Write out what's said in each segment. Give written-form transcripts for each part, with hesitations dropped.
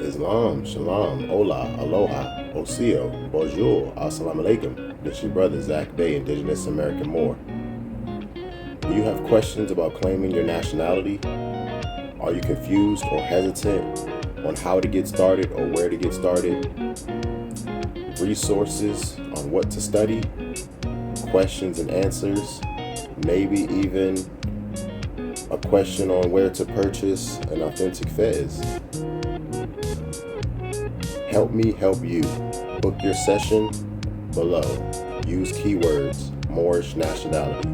Islam, Shalom, Hola, Aloha, Osio, Bonjour, Assalamu Alaikum. This is your brother Zach Bay, Indigenous American Moor. Do you have questions about claiming your nationality? Are you confused or hesitant on how to get started or where to get started? Resources on what to study, questions and answers, maybe even a question on where to purchase an authentic fez. Help me help you. Book your session below. Use keywords Moorish nationality.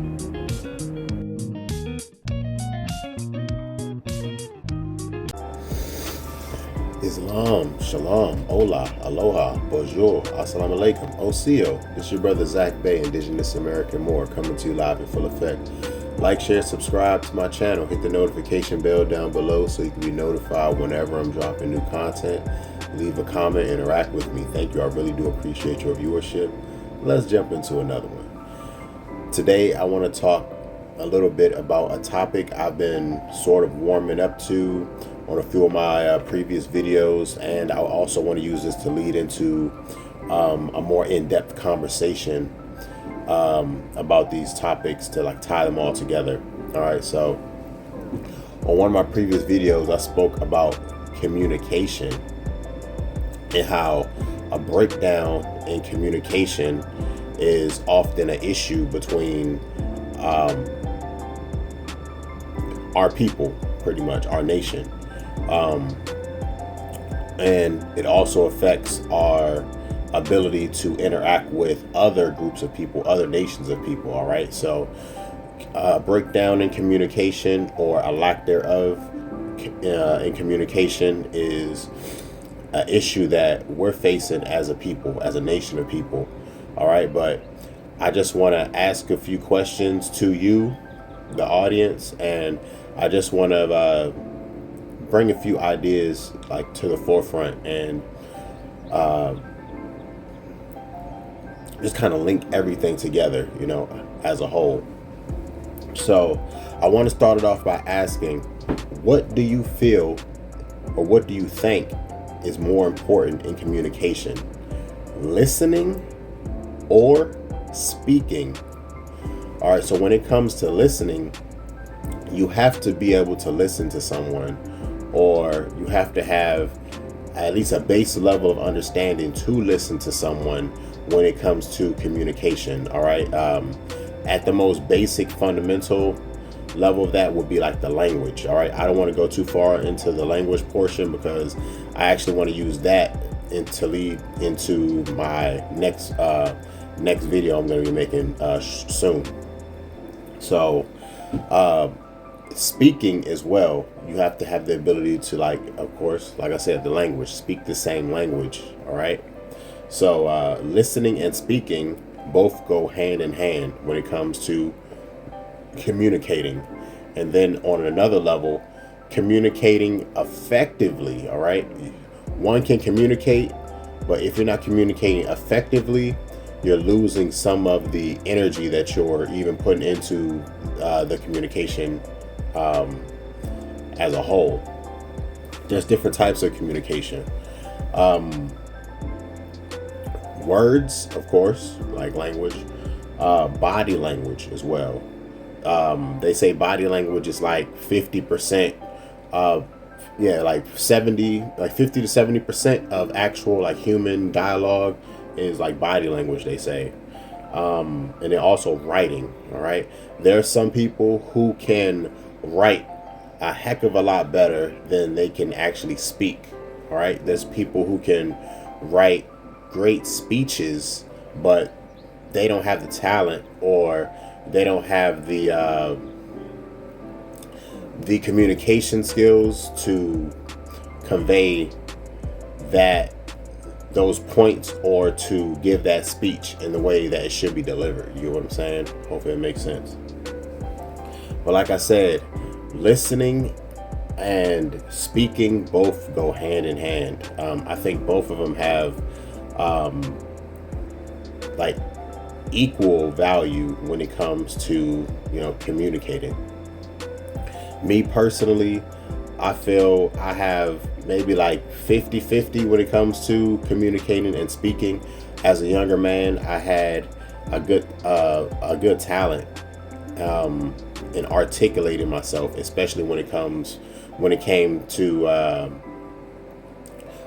Islam, Shalom, Hola, Aloha, Bonjour, Assalamu Alaikum, Osio. This is your brother Zach Bay, Indigenous American Moor, coming to you live in full effect. Like, share, subscribe to my channel. Hit the notification bell down below so you can be notified whenever I'm dropping new content. Leave a comment, interact with me. Thank you. I really do appreciate your viewership. Let's jump into another one. Today, I want to talk a little bit about a topic I've been sort of warming up to on a few of my previous videos, and I also want to use this to lead into a more in-depth conversation about these topics to like tie them all together. All right, so on one of my previous videos, I spoke about communication and how a breakdown in communication is often an issue between our people, pretty much our nation, and it also affects our ability to interact with other groups of people, other nations of people. All right, so breakdown in communication or a lack thereof in communication is an issue that we're facing as a people, as a nation of people. All right, but I just want to ask a few questions to you, the audience, and I just want to bring a few ideas like to the forefront and just kind of link everything together, you know, as a whole. So I want to start it off by asking, what do you feel or what do you think is more important in communication? Listening or speaking? All right, so when it comes to listening, you have to be able to listen to someone, or you have to have at least a base level of understanding to listen to someone when it comes to communication. All right, at the most basic fundamental level of that would be like the language. All right, I don't want to go too far into the language portion because I actually want to use that to lead into my next video I'm going to be making soon. So speaking as well, you have to have the ability to, like, of course, like I said, the language, speak the same language. All right, so listening and speaking both go hand in hand when it comes to communicating. And then on another level, communicating effectively. All right, one can communicate, but if you're not communicating effectively, you're losing some of the energy that you're even putting into the communication as a whole. There's different types of communication. Words, of course, like language, body language as well. They say body language is like 50% of, like 50 to 70% of actual like human dialogue is like body language, they say. And then also writing. All right, there are some people who can write a heck of a lot better than they can actually speak. All right, there's people who can write great speeches, but they don't have the talent, or they don't have the communication skills to convey those points, or to give that speech in the way that it should be delivered. You know what I'm saying? Hopefully it makes sense. But like I said, listening and speaking both go hand in hand. I think both of them have like equal value when it comes to, communicating. Me personally, I feel I have maybe like 50-50 when it comes to communicating and speaking. As a younger man, I had a good talent in articulating myself, especially when it came to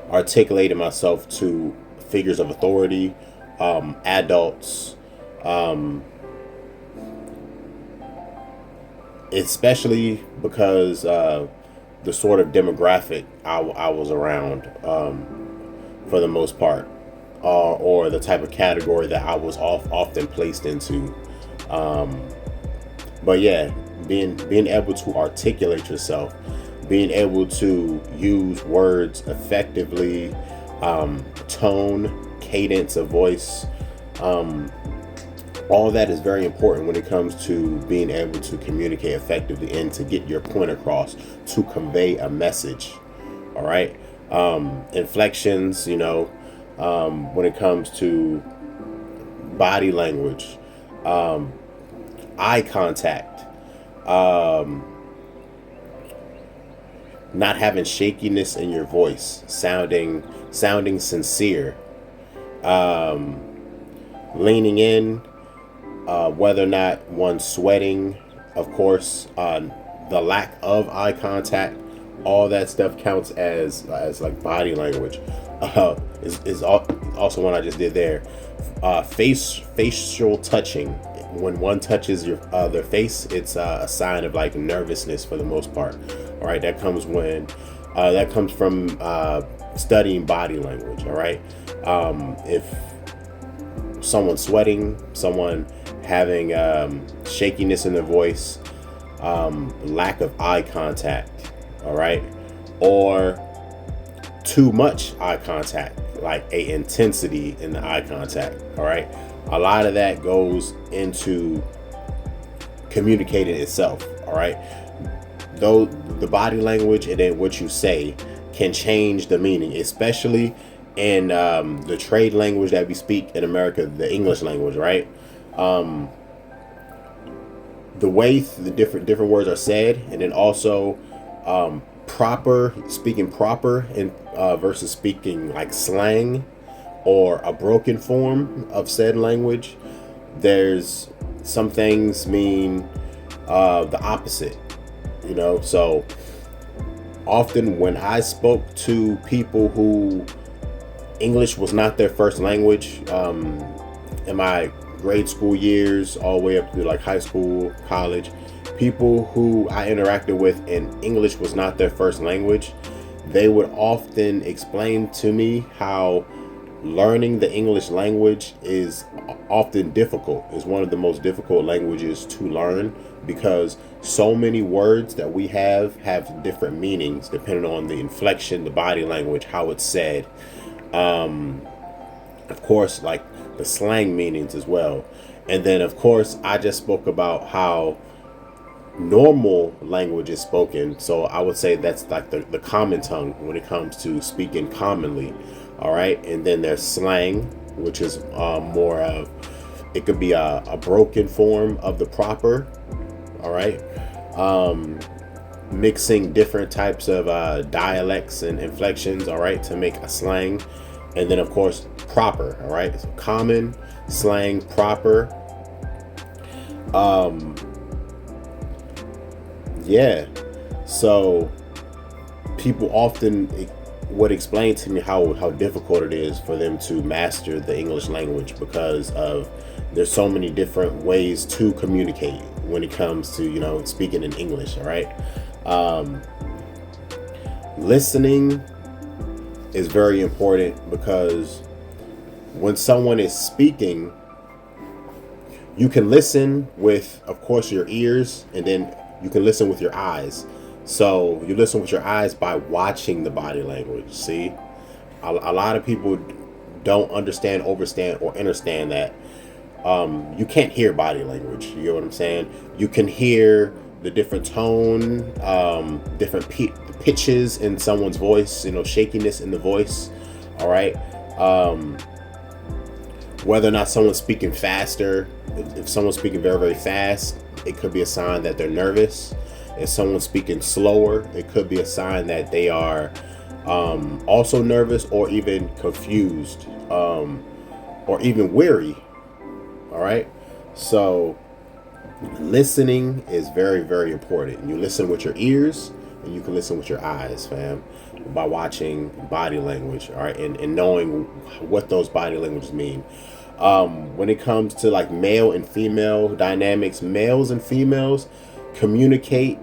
articulating myself to figures of authority, adults, especially because the sort of demographic I was around, for the most part, or the type of category that I was often placed into. But yeah, being able to articulate yourself, being able to use words effectively, tone, cadence of voice, all that is very important when it comes to being able to communicate effectively and to get your point across, to convey a message. All right. Inflections, when it comes to body language, eye contact, not having shakiness in your voice, sounding sincere, leaning in, whether or not one's sweating, of course, the lack of eye contact, all that stuff counts as like body language. Is also one I just did there. Facial touching. When one touches their face, it's a sign of like nervousness for the most part. All right, that comes from studying body language. All right, if someone's sweating, someone having shakiness in their voice, lack of eye contact, all right, or too much eye contact, like a intensity in the eye contact, all right, a lot of that goes into communicating itself. All right, though the body language and then what you say can change the meaning, especially in the trade language that we speak in America, the English language, right? The way the different words are said, and then also speaking proper and versus speaking like slang or a broken form of said language. There's some things mean the opposite, so often when I spoke to people who English was not their first language, in my grade school years all the way up to like high school, college, people who I interacted with and English was not their first language, they would often explain to me how learning the English language is often difficult. It's one of the most difficult languages to learn because so many words that we have different meanings depending on the inflection, the body language, how it's said. Of course, like the slang meanings as well. And then, of course, I just spoke about how normal language is spoken. So I would say that's like the common tongue when it comes to speaking commonly. All right. And then there's slang, which is more of, it could be a broken form of the proper. All right. Mixing different types of dialects and inflections. All right. To make a slang. And then, of course, proper. All right. So common, slang, proper. Yeah. So people often would explain to me how difficult it is for them to master the English language because of there's so many different ways to communicate when it comes to, speaking in English. All right. Listening is very important because when someone is speaking, you can listen with, of course, your ears, and then you can listen with your eyes. So you listen with your eyes by watching the body language. See, a lot of people don't understand, overstand, or understand that you can't hear body language. You know what I'm saying? You can hear the different tone, different pitches in someone's voice, shakiness in the voice. All right. Whether or not someone's speaking faster, if someone's speaking very, very fast, it could be a sign that they're nervous. If someone's speaking slower, it could be a sign that they are also nervous or even confused, or even weary. All right. So listening is very, very important. You listen with your ears and you can listen with your eyes, fam, by watching body language, all right, and knowing what those body languages mean. When it comes to like male and female dynamics, males and females communicate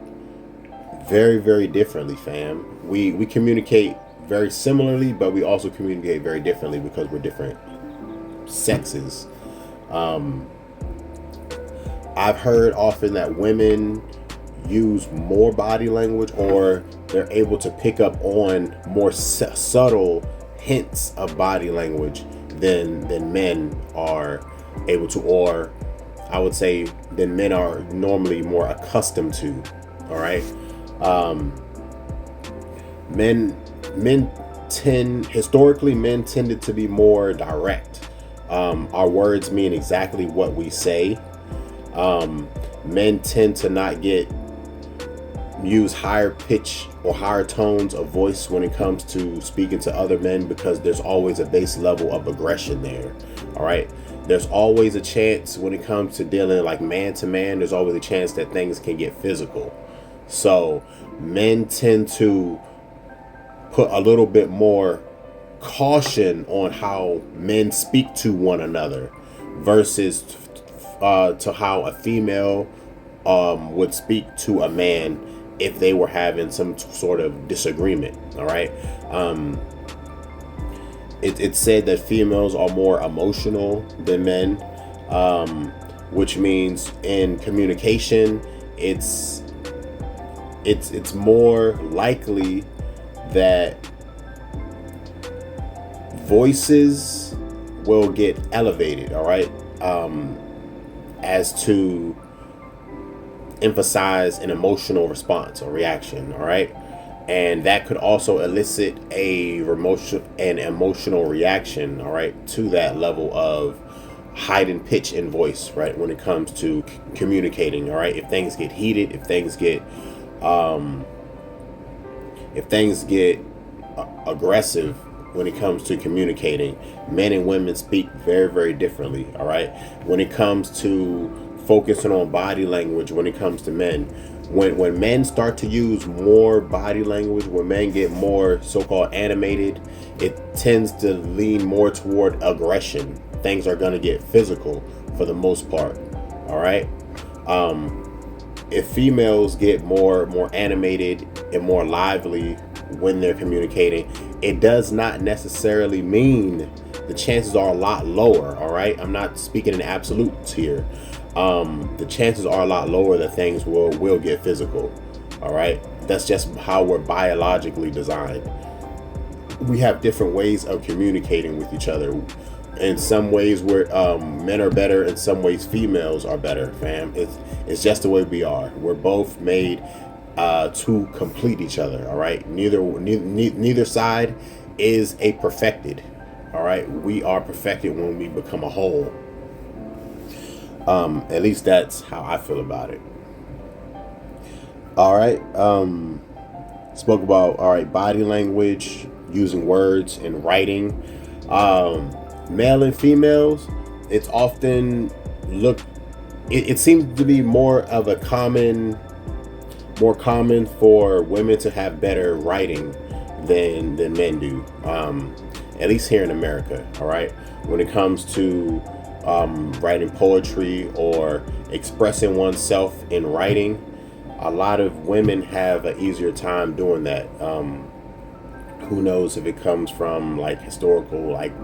very, very differently, fam. We communicate very similarly, but we also communicate very differently because we're different sexes. I've heard often that women use more body language, or they're able to pick up on more subtle hints of body language than men are able to, or I would say than men are normally more accustomed to. All right. Men historically, men tended to be more direct. Our words mean exactly what we say. Men tend to not use higher pitch or higher tones of voice when it comes to speaking to other men, because there's always a base level of aggression there. All right. There's always a chance when it comes to dealing like man to man, there's always a chance that things can get physical. So men tend to put a little bit more caution on how men speak to one another versus to how a female would speak to a man if they were having some sort of disagreement. All right. It's said that females are more emotional than men, which means in communication, it's more likely that voices will get elevated, all right, as to emphasize an emotional response or reaction, all right, and that could also elicit an emotional reaction, all right, to that level of heightened pitch in voice, right, when it comes to communicating, all right. If things get heated, if things get aggressive when it comes to communicating, men and women speak very, very differently. All right. When it comes to focusing on body language, when it comes to men, when men start to use more body language, when men get more so-called animated, it tends to lean more toward aggression. Things are going to get physical for the most part. All right. If females get more animated and more lively when they're communicating, it does not necessarily mean, the chances are a lot lower. All right. I'm not speaking in absolutes here. The chances are a lot lower that things will get physical. All right. That's just how we're biologically designed. We have different ways of communicating with each other. In some ways, men are better. In some ways, females are better, fam. It's just the way we are. We're both made to complete each other. All right. Neither side is a perfected. All right. We are perfected when we become a whole. At least that's how I feel about it. All right. Spoke about, all right, body language, using words and writing. Male and females, it's often it seems to be more common for women to have better writing than men do, at least here in America. All right. When it comes to writing poetry or expressing oneself in writing, a lot of women have an easier time doing that. Who knows if it comes from like historical, like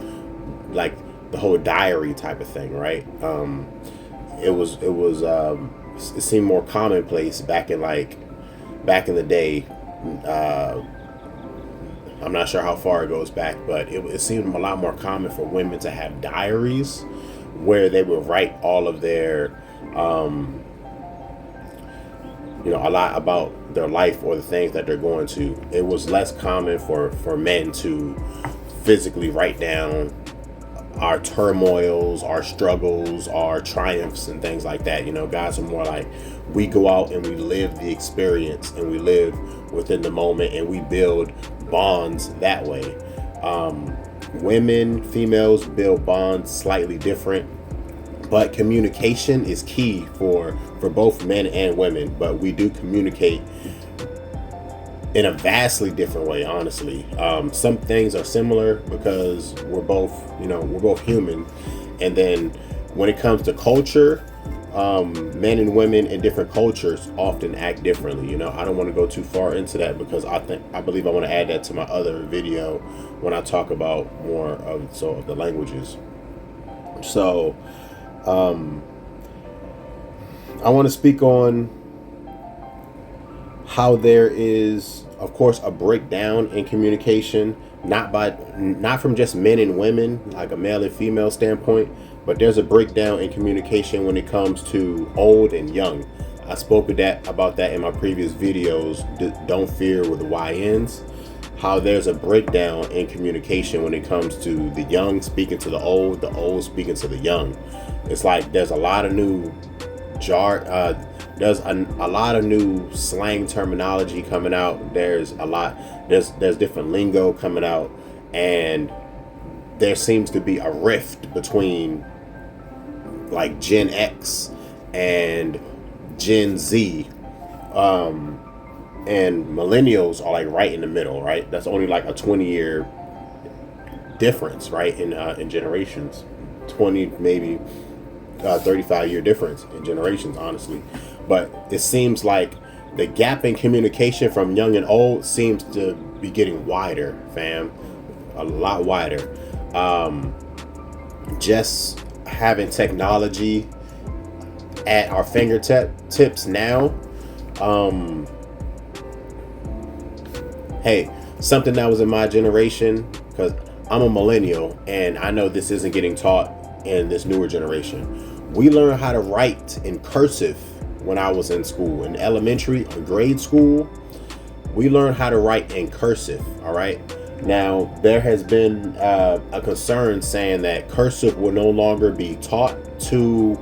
the whole diary type of thing, right? It seemed more commonplace back in the day. I'm not sure how far it goes back, but it seemed a lot more common for women to have diaries where they would write all of their, a lot about their life or the things that they're going to. It was less common for men to physically write down our turmoils, our struggles, our triumphs, and things like that. You know, guys are more like, we go out and we live the experience, and we live within the moment, and we build bonds that way. Women, females build bonds slightly different, but communication is key for both men and women. But we do communicate in a vastly different way, honestly. Some things are similar because we're both human. And then when it comes to culture, men and women in different cultures often act differently. You know, I don't want to go too far into that because I believe I want to add that to my other video when I talk about more of the languages. So I want to speak on how there is, of course, a breakdown in communication, not from just men and women, like a male and female standpoint, but there's a breakdown in communication when it comes to old and young. I spoke about that in my previous videos, Don't Fear with the YNs, how there's a breakdown in communication when it comes to the young speaking to the old speaking to the young. It's like there's a lot of new there's a lot of new slang terminology coming out. There's different lingo coming out, and there seems to be a rift between like Gen X and Gen Z, and millennials are like right in the middle, right? That's only like a 20-year difference, right? In generations, 20 maybe 35-year difference in generations, honestly. But it seems like the gap in communication from young and old seems to be getting wider, fam, a lot wider. Just having technology at our fingertips now. Hey, something that was in my generation, because I'm a millennial and I know this isn't getting taught in this newer generation. We learned how to write in cursive when I was in school, in elementary or grade school. We learned how to write in cursive. All right. Now there has been a concern saying that cursive will no longer be taught to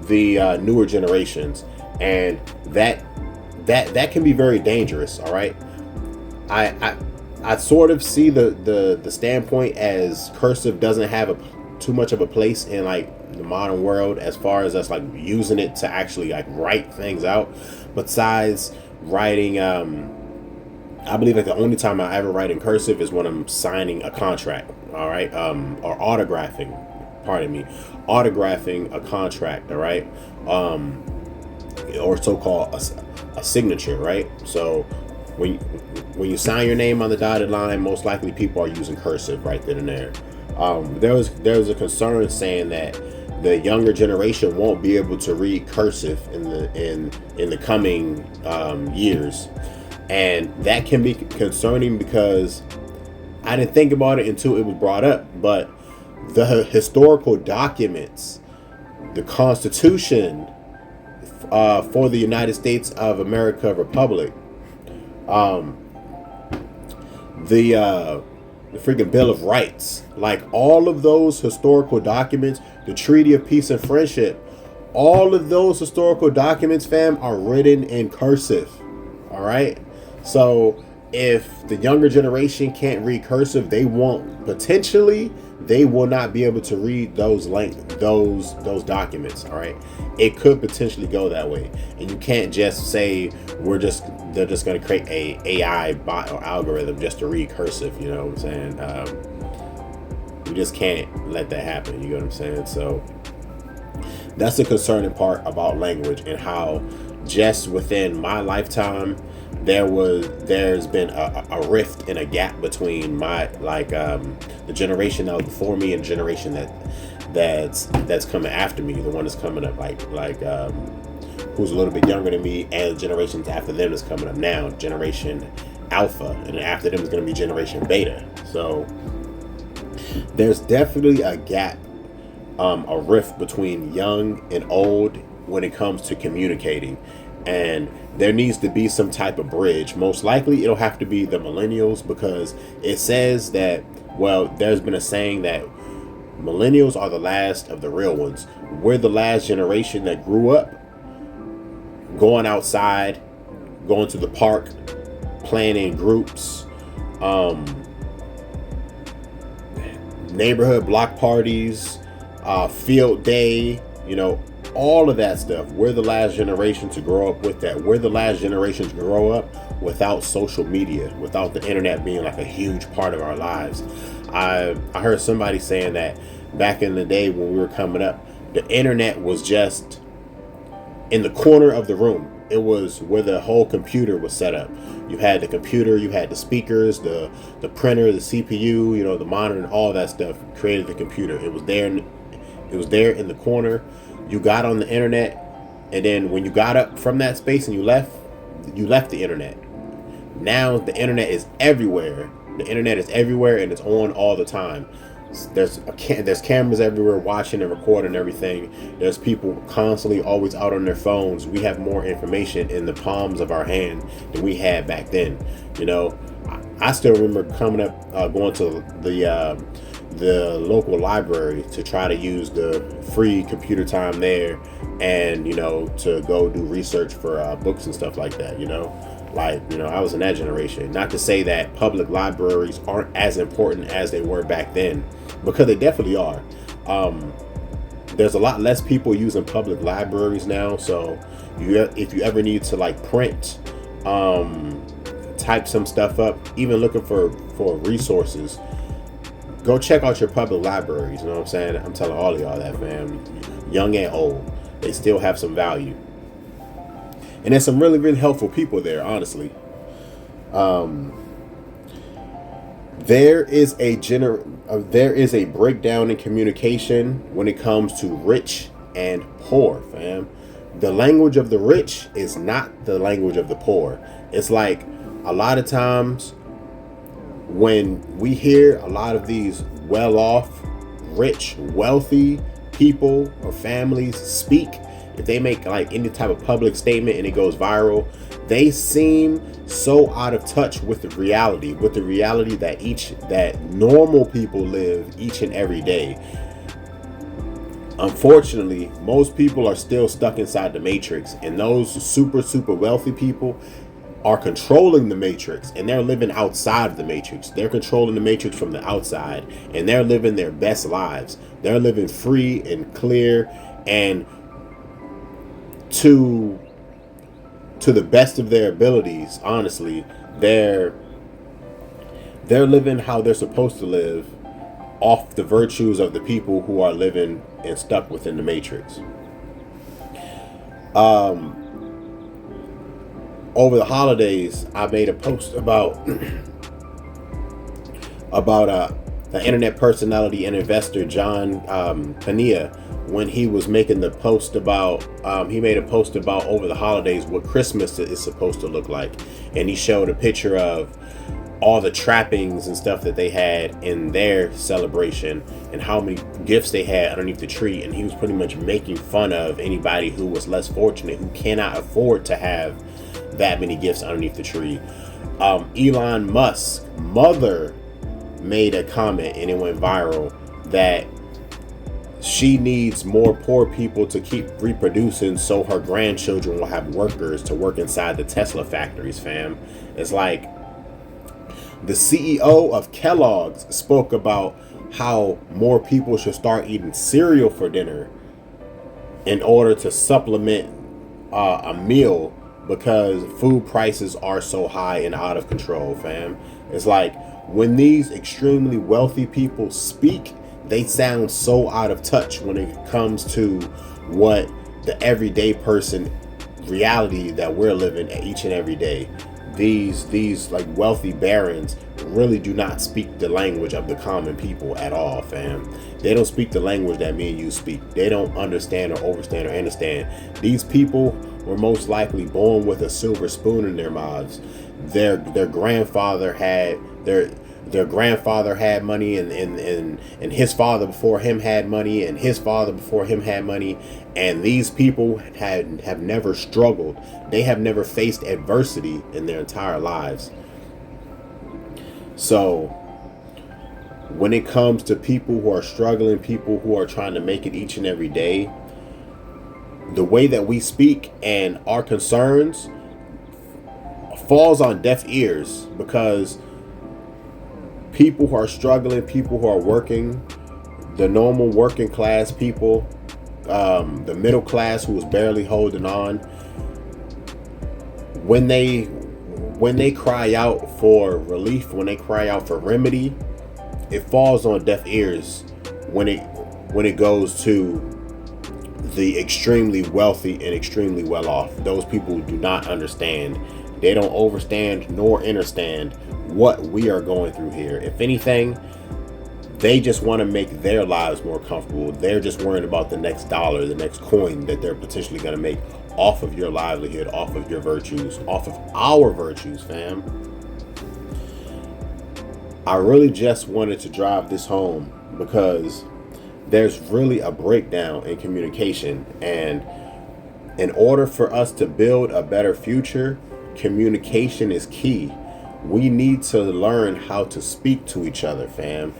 the newer generations, and that can be very dangerous. All right. I sort of see the standpoint as cursive doesn't have too much of a place in like the modern world as far as us like using it to actually like write things out. Besides writing, I believe like the only time I ever write in cursive is when I'm signing a contract. All right, or autographing a contract. All right, or so-called a signature. Right, so. When you sign your name on the dotted line, most likely people are using cursive right then and there. There was a concern saying that the younger generation won't be able to read cursive in the coming years, and that can be concerning because I didn't think about it until it was brought up. But the historical documents, the Constitution for the United States of America Republic, the freaking Bill of Rights, like all of those historical documents, the Treaty of Peace and Friendship, all of those historical documents, fam, are written in cursive. All right. So if the younger generation can't read cursive, they will not be able to read those documents. All right. It could potentially go that way, and you can't just say they're just going to create a AI bot or algorithm just to read cursive. You know what I'm saying? You just can't let that happen. You know what I'm saying? So that's the concerning part about language, and how just within my lifetime there's been a rift and a gap between the generation that was before me and generation that's coming after me, the one that's coming up who's a little bit younger than me, and generations after them is coming up now, generation Alpha, and after them is going to be generation Beta. So there's definitely a gap, a rift between young and old when it comes to communicating, and there needs to be some type of bridge. Most likely it'll have to be the millennials, because it says that, well, there's been a saying that Millennials are the last of the real ones. We're the last generation that grew up going outside, going to the park, playing in groups, neighborhood block parties, field day, all of that stuff. We're the last generation to grow up with that. We're the last generation to grow up without social media, without the internet being like a huge part of our lives. I heard somebody saying that back in the day when we were coming up, the internet was just in the corner of the room. It was where the whole computer was set up. You had the computer, you had the speakers, the printer, the CPU, the monitor, and all that stuff created the computer. It was there in the corner. You got on the internet, and then when you got up from that space and you left the internet. Now the internet is everywhere. The internet is everywhere, and it's on all the time. There's cameras everywhere watching and recording everything. There's people constantly always out on their phones. We have more information in the palms of our hand than we had back then. I still remember coming up, going to the local library to try to use the free computer time there, and to go do research for books and stuff like that. I was in that generation. Not to say that public libraries aren't as important as they were back then, because they definitely are. There's a lot less people using public libraries now, so if you ever need to print, type some stuff up, even looking for resources, go check out your public libraries. You know what I'm saying? I'm telling all of y'all that, fam. Young and old, they still have some value. And there's some really, really helpful people there, honestly. There is a breakdown in communication when it comes to rich and poor, fam. The language of the rich is not the language of the poor. It's like a lot of times when we hear a lot of these well-off, rich, wealthy people or families speak, if they make any type of public statement and it goes viral, they seem so out of touch with the reality that normal people live each and every day. Unfortunately, most people are still stuck inside the matrix, and those super, super wealthy people are controlling the matrix, and they're living outside of the matrix. They're controlling the matrix from the outside, and they're living their best lives. They're living free and clear and to the best of their abilities. Honestly, they're living how they're supposed to live, off the virtues of the people who are living and stuck within the matrix. Over the holidays, I made a post about the internet personality and investor John Pania, when he was making the post about, he made a post about over the holidays what Christmas is supposed to look like. And he showed a picture of all the trappings and stuff that they had in their celebration and how many gifts they had underneath the tree. And he was pretty much making fun of anybody who was less fortunate, who cannot afford to have that many gifts underneath the tree. Elon Musk's mother made a comment, and it went viral, that she needs more poor people to keep reproducing so her grandchildren will have workers to work inside the Tesla factories, fam. It's like the CEO of Kellogg's spoke about how more people should start eating cereal for dinner in order to supplement a meal, because food prices are so high and out of control, fam. It's like when these extremely wealthy people speak, they sound so out of touch when it comes to what the everyday person reality that we're living each and every day. These wealthy barons really do not speak the language of the common people at all, fam. They don't speak the language that me and you speak. They don't understand or understand or understand. These people were most likely born with a silver spoon in their mouths. Their grandfather had money, and his father before him had money, and his father before him had money, and these people have never struggled. They have never faced adversity in their entire lives. So when it comes to people who are struggling, people who are trying to make it each and every day, the way that we speak and our concerns falls on deaf ears, because people who are struggling, people who are working, the normal working class people, the middle class who is barely holding on, when they cry out for relief, when they cry out for remedy, it falls on deaf ears when it goes to the extremely wealthy and extremely well off. Those people do not understand. They don't overstand nor understand what we are going through here. If anything, they just want to make their lives more comfortable. They're just worrying about the next dollar, the next coin that they're potentially going to make off of your livelihood, off of your virtues, off of our virtues, fam. I really just wanted to drive this home because there's really a breakdown in communication, and in order for us to build a better future, communication is key. We need to learn how to speak to each other, fam.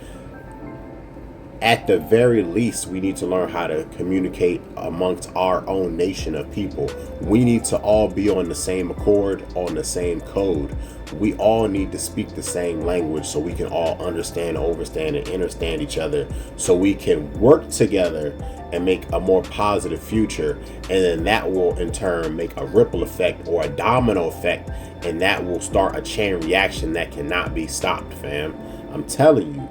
At the very least, we need to learn how to communicate amongst our own nation of people. We need to all be on the same accord, on the same code. We all need to speak the same language so we can all understand, overstand, and understand each other, so we can work together and make a more positive future. And then that will in turn make a ripple effect or a domino effect, and that will start a chain reaction that cannot be stopped, fam. I'm telling you.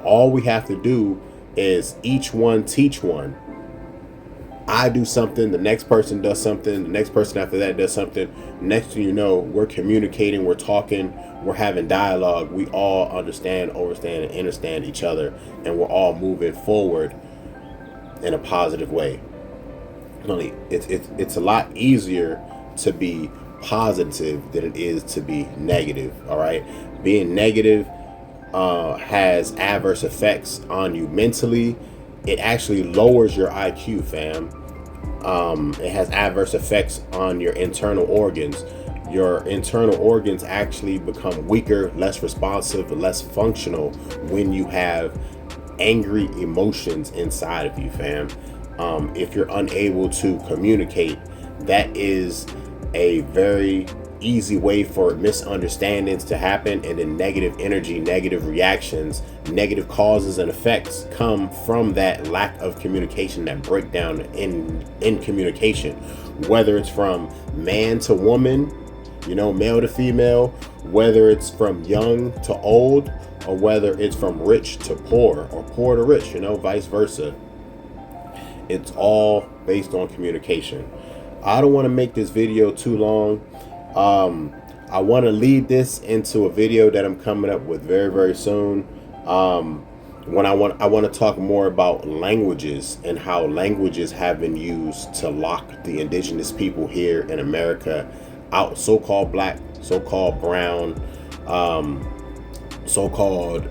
All we have to do is each one teach one. I do something, the next person does something, the next person after that does something. Next thing you know, we're communicating, we're talking, we're having dialogue. We all understand, overstand, and understand each other, and we're all moving forward in a positive way. It's a lot easier to be positive than it is to be negative. All right, being negative has adverse effects on you mentally. It actually lowers your IQ, fam. It has adverse effects on your internal organs. Your internal organs actually become weaker, less responsive, less functional when you have angry emotions inside of you, fam. If you're unable to communicate, that is a very easy way for misunderstandings to happen, and then negative energy, negative reactions, negative causes and effects come from that lack of communication, that breakdown in communication, whether it's from man to woman, male to female, whether it's from young to old, or whether it's from rich to poor or poor to rich, vice versa. It's all based on communication. I don't want to make this video too long. I want to lead this into a video that I'm coming up with very, very soon. When I want to talk more about languages and how languages have been used to lock the indigenous people here in America out, so-called black, so-called brown, so-called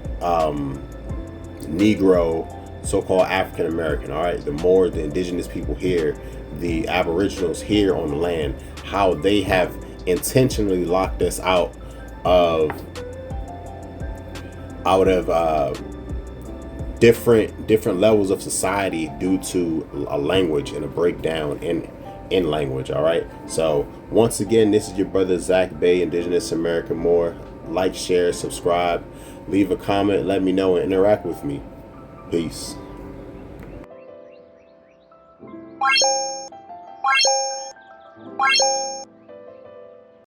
Negro, so-called African American. All right, the indigenous people here, the Aboriginals here on the land, how they have intentionally locked us out of different levels of society due to a language and a breakdown in language. All right, so once again, this is your brother Zach Bay, Indigenous American Moor. Like, share, subscribe, leave a comment, let me know, and interact with me. Peace.